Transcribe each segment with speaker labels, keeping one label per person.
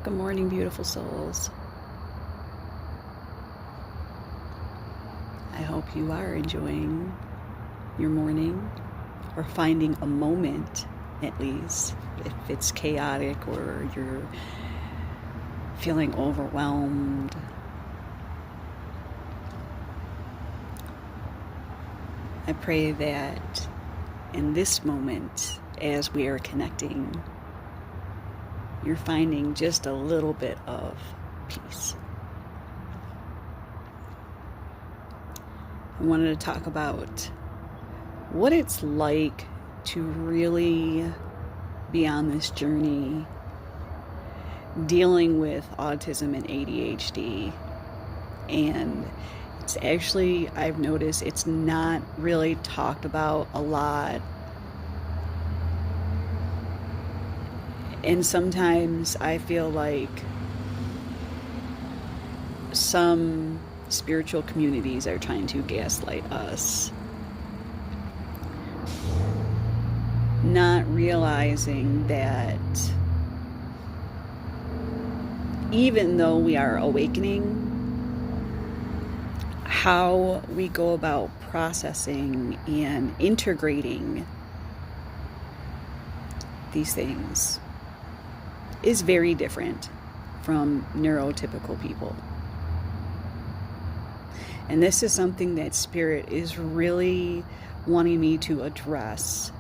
Speaker 1: Good morning, beautiful souls. I hope you are enjoying your morning or finding a moment, at least, if it's chaotic or you're feeling overwhelmed. I pray that in this moment, as we are connecting, you're finding just a little bit of peace. I wanted to talk about what it's like to really be on this journey dealing with autism and ADHD. And it's actually, I've noticed, it's not really talked about a lot. And sometimes I feel like some spiritual communities are trying to gaslight us, not realizing that even though we are awakening, how we go about processing and integrating these things is very different from neurotypical people. And this is something that Spirit is really wanting me to address.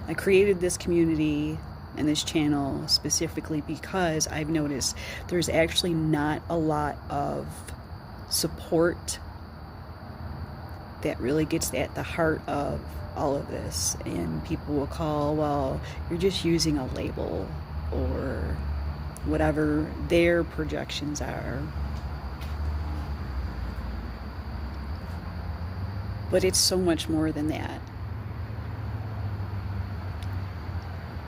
Speaker 1: I created this community and this channel specifically because I've noticed there's actually not a lot of support that really gets at the heart of all of this. And people will call, well, you're just using a label, or whatever their projections are. But it's so much more than that.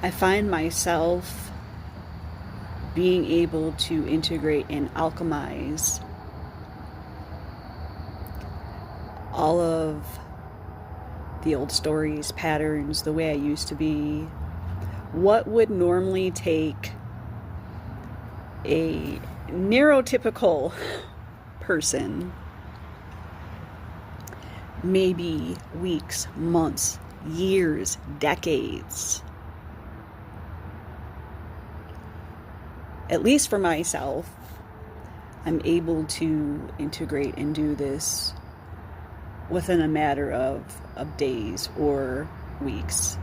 Speaker 1: I find myself being able to integrate and alchemize all of the old stories, patterns, the way I used to be. What would normally take a neurotypical person maybe weeks, months, years, decades. At least for myself, I'm able to integrate and do this within a matter of days or weeks.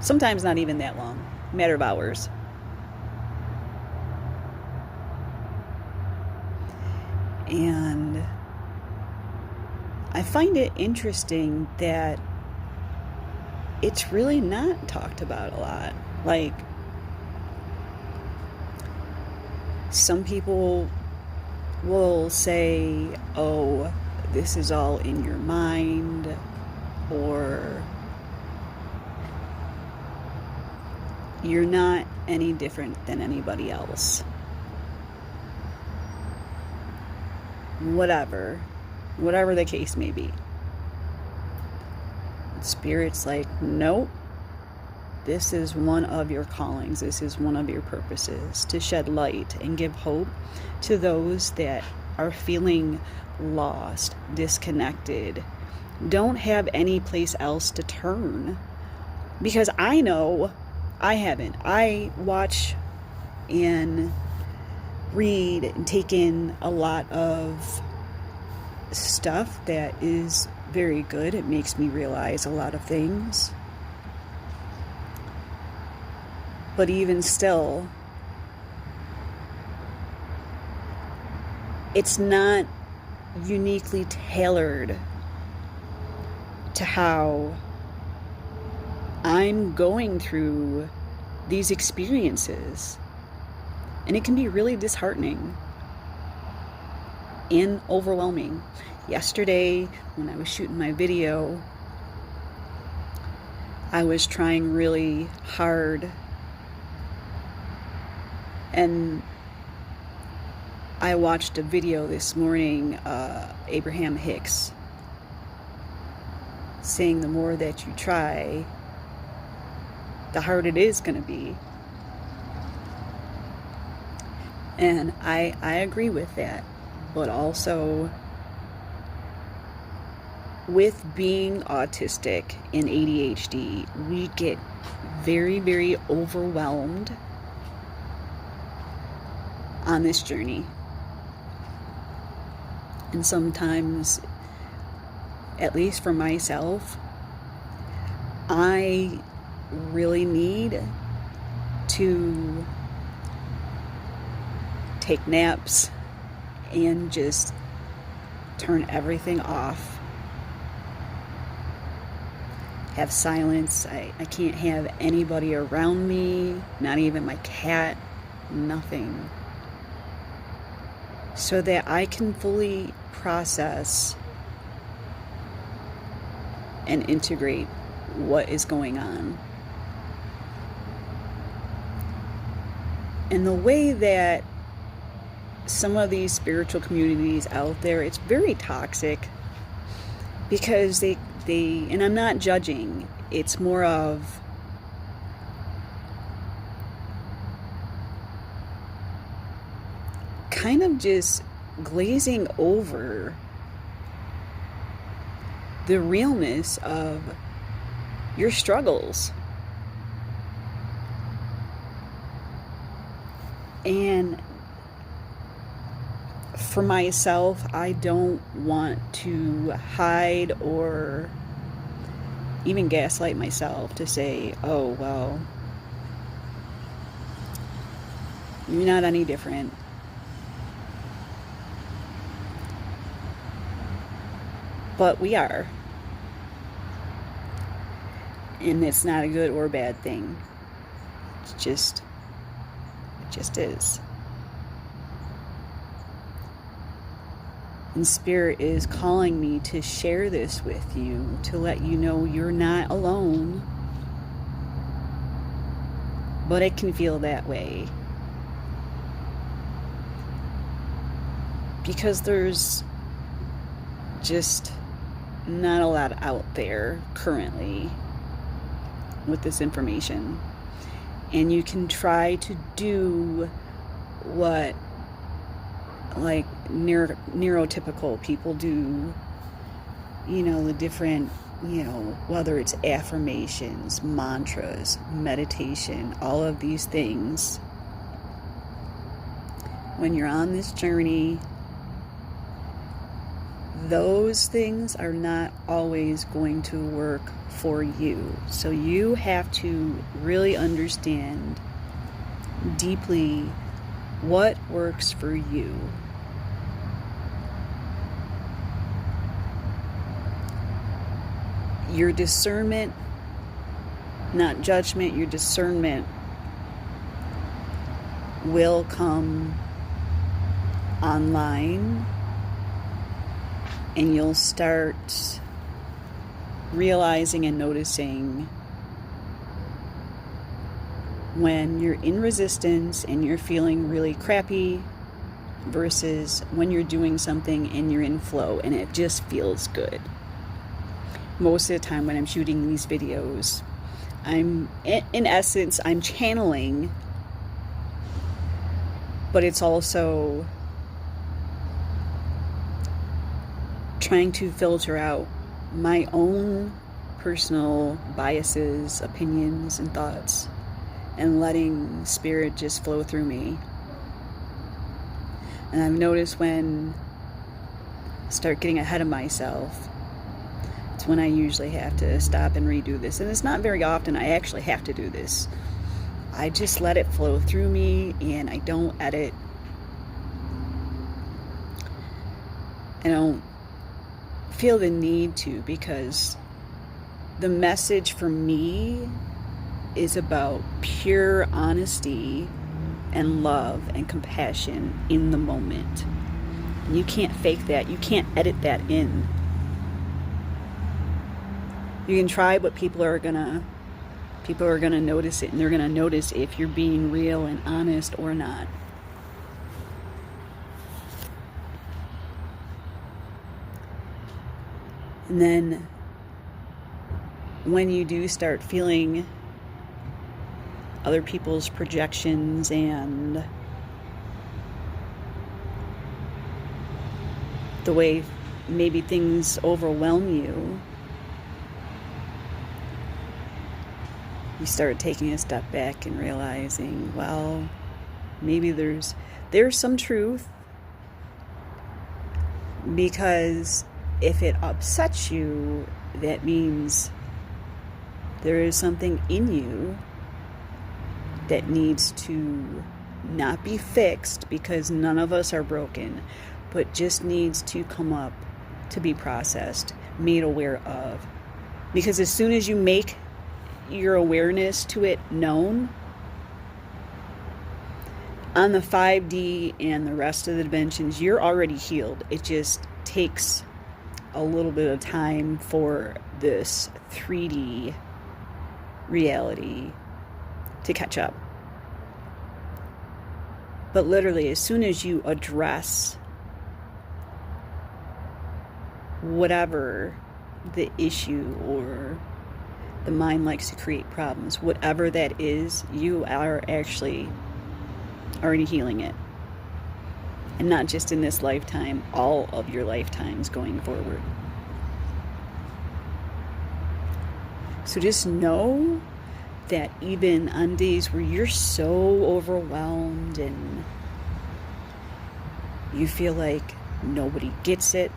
Speaker 1: Sometimes not even that long, a matter of hours. And I find it interesting that it's really not talked about a lot. Like, some people will say, oh, this is all in your mind, or you're not any different than anybody else. Whatever the case may be. Spirit's like, nope. This is one of your callings. This is one of your purposes, to shed light and give hope to those that are feeling lost, disconnected, don't have any place else to turn. Because I know I haven't. I watch and read and take in a lot of stuff that is very good. It makes me realize a lot of things. But even still, it's not uniquely tailored to how I'm going through these experiences. And it can be really disheartening and overwhelming. Yesterday, when I was shooting my video, I was trying really hard, and I watched a video this morning, Abraham Hicks, saying the more that you try, the harder it is going to be. And I agree with that. But also, with being autistic and ADHD, we get very, very overwhelmed on this journey. And sometimes, at least for myself, I really need to take naps and just turn everything off. Have silence. I can't have anybody around me, not even my cat, nothing. So that I can fully process and integrate what is going on. And the way that some of these spiritual communities out there, it's very toxic, because they and I'm not judging, it's more of kind of just glazing over the realness of your struggles. And for myself, I don't want to hide or even gaslight myself to say, oh, well, you're not any different. But we are. And it's not a good or bad thing. It just is. And Spirit is calling me to share this with you, to let you know you're not alone. But it can feel that way. Because there's just not a lot out there currently with this information. And you can try to do what like neurotypical people do, the different, whether it's affirmations, mantras, meditation, all of these things. When you're on this journey, those things are not always going to work for you. So you have to really understand deeply what works for you. Your discernment, not judgment, your discernment will come online, and you'll start realizing and noticing when you're in resistance and you're feeling really crappy versus when you're doing something and you're in flow and it just feels good. Most of the time when I'm shooting these videos, I'm channeling, but it's also trying to filter out my own personal biases, opinions, and thoughts, and letting Spirit just flow through me. And I've noticed when I start getting ahead of myself, it's when I usually have to stop and redo this. And it's not very often I actually have to do this. I just let it flow through me, and I don't edit. I don't feel the need to, because the message for me is about pure honesty and love and compassion in the moment. And you can't fake that. You can't edit that in. You can try, but people are gonna notice it, and they're gonna notice if you're being real and honest or not. And then when you do start feeling other people's projections and the way maybe things overwhelm you, you start taking a step back and realizing, well, maybe there's some truth, because if it upsets you, that means there is something in you that needs to not be fixed, because none of us are broken, but just needs to come up to be processed, made aware of. Because as soon as you make your awareness to it known, on the 5D and the rest of the dimensions, you're already healed. It just takes a little bit of time for this 3D reality to catch up. But literally, as soon as you address whatever the issue, or the mind likes to create problems, whatever that is, you are actually already healing it. And not just in this lifetime, all of your lifetimes going forward. So just know that even on days where you're so overwhelmed and you feel like nobody gets it,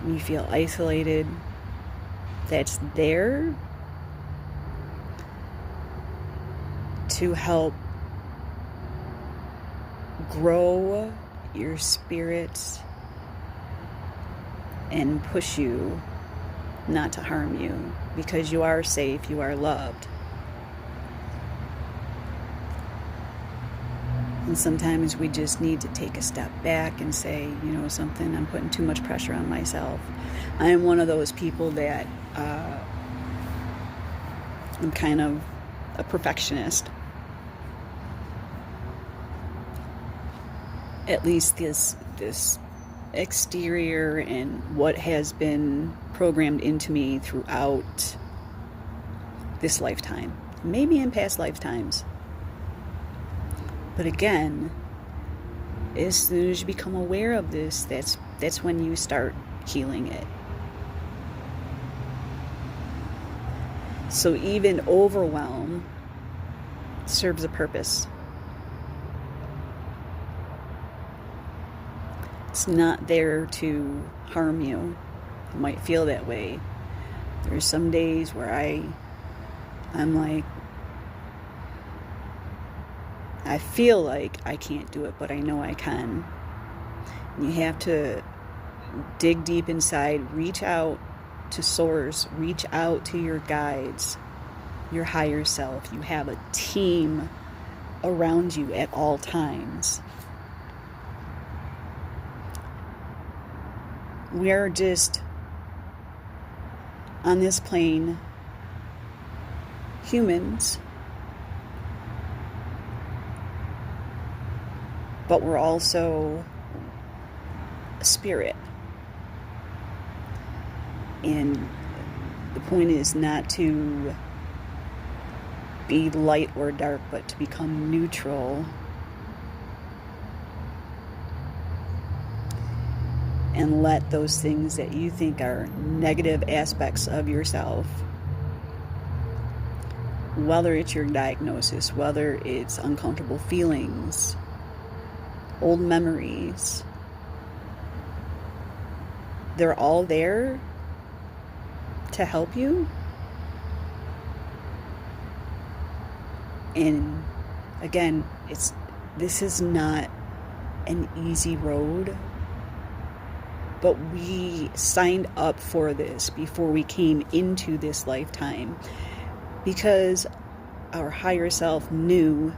Speaker 1: you feel isolated, that's there to help grow your spirit and push you, not to harm you, because you are safe, you are loved. And sometimes we just need to take a step back and say, you know something, I'm putting too much pressure on myself. I am one of those people that I'm kind of a perfectionist. At least this exterior and what has been programmed into me throughout this lifetime, maybe in past lifetimes. But again, as soon as you become aware of this, that's when you start healing it. So even overwhelm serves a purpose. It's not there to harm you. You might feel that way. There's some days where I'm like, I feel like I can't do it, but I know I can. And you have to dig deep inside, reach out to source, reach out to your guides, your higher self. You have a team around you at all times. We are just on this plane, humans, but we're also a spirit. And the point is not to be light or dark, but to become neutral and let those things that you think are negative aspects of yourself, whether it's your diagnosis, whether it's uncomfortable feelings, old memories, they're all there to help you. And again, this is not an easy road, but we signed up for this before we came into this lifetime, because our higher self knew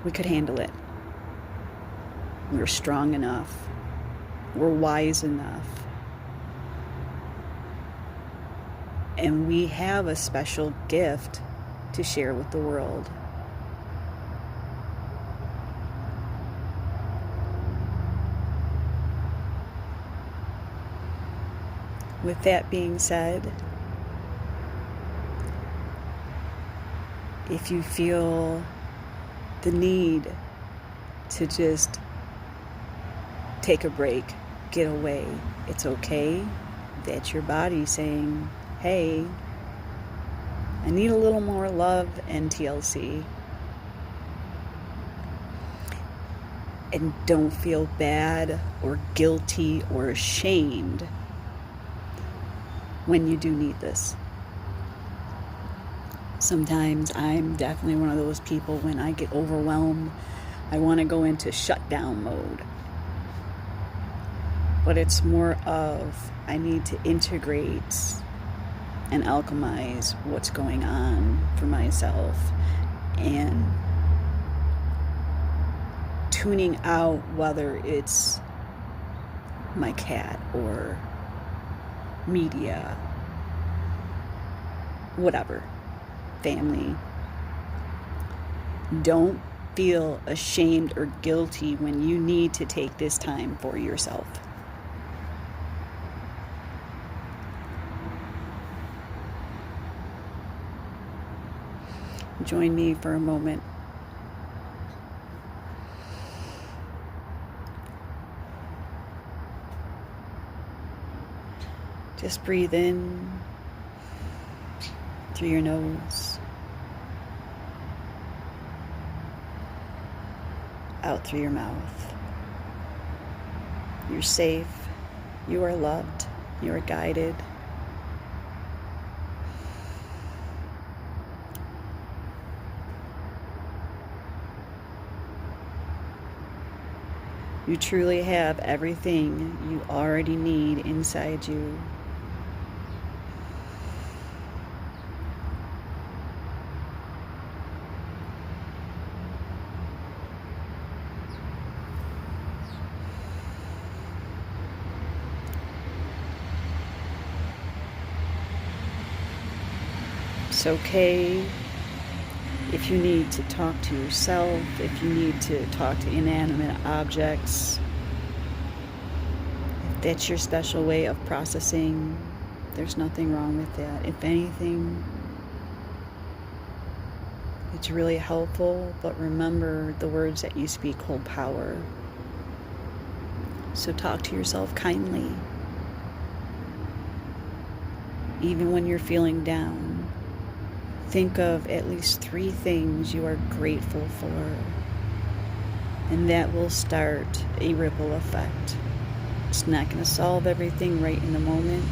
Speaker 1: we could handle it. We're strong enough. We're wise enough. And we have a special gift to share with the world. With that being said, if you feel the need to just take a break, get away. It's okay. That's your body saying, hey, I need a little more love and TLC. And don't feel bad or guilty or ashamed when you do need this. Sometimes I'm definitely one of those people, when I get overwhelmed, I want to go into shutdown mode. But it's more of, I need to integrate and alchemize what's going on for myself, and tuning out, whether it's my cat or media, whatever, family. Don't feel ashamed or guilty when you need to take this time for yourself. Join me for a moment. Just breathe in through your nose, out through your mouth. You're safe, you are loved, you are guided. You truly have everything you already need inside you. It's okay if you need to talk to yourself, if you need to talk to inanimate objects. If that's your special way of processing, there's nothing wrong with that. If anything, it's really helpful, but remember, the words that you speak hold power. So talk to yourself kindly. Even when you're feeling down, think of at least 3 things you are grateful for, and that will start a ripple effect. It's not going to solve everything right in the moment,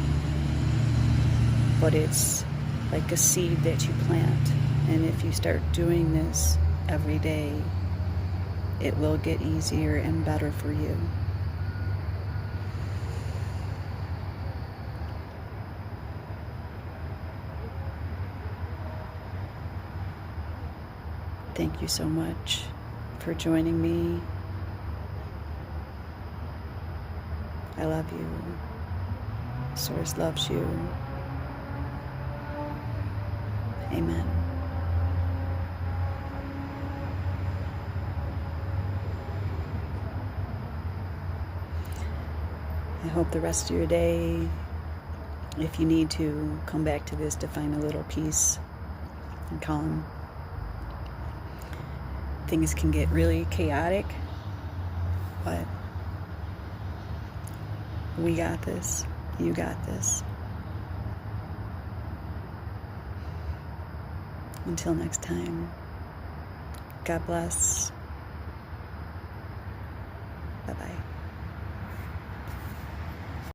Speaker 1: but it's like a seed that you plant, and if you start doing this every day, it will get easier and better for you. Thank you so much for joining me. I love you. Source loves you. Amen. I hope the rest of your day, if you need to, come back to this to find a little peace and calm. Things can get really chaotic, but we got this. You got this. Until next time, God bless. Bye-bye.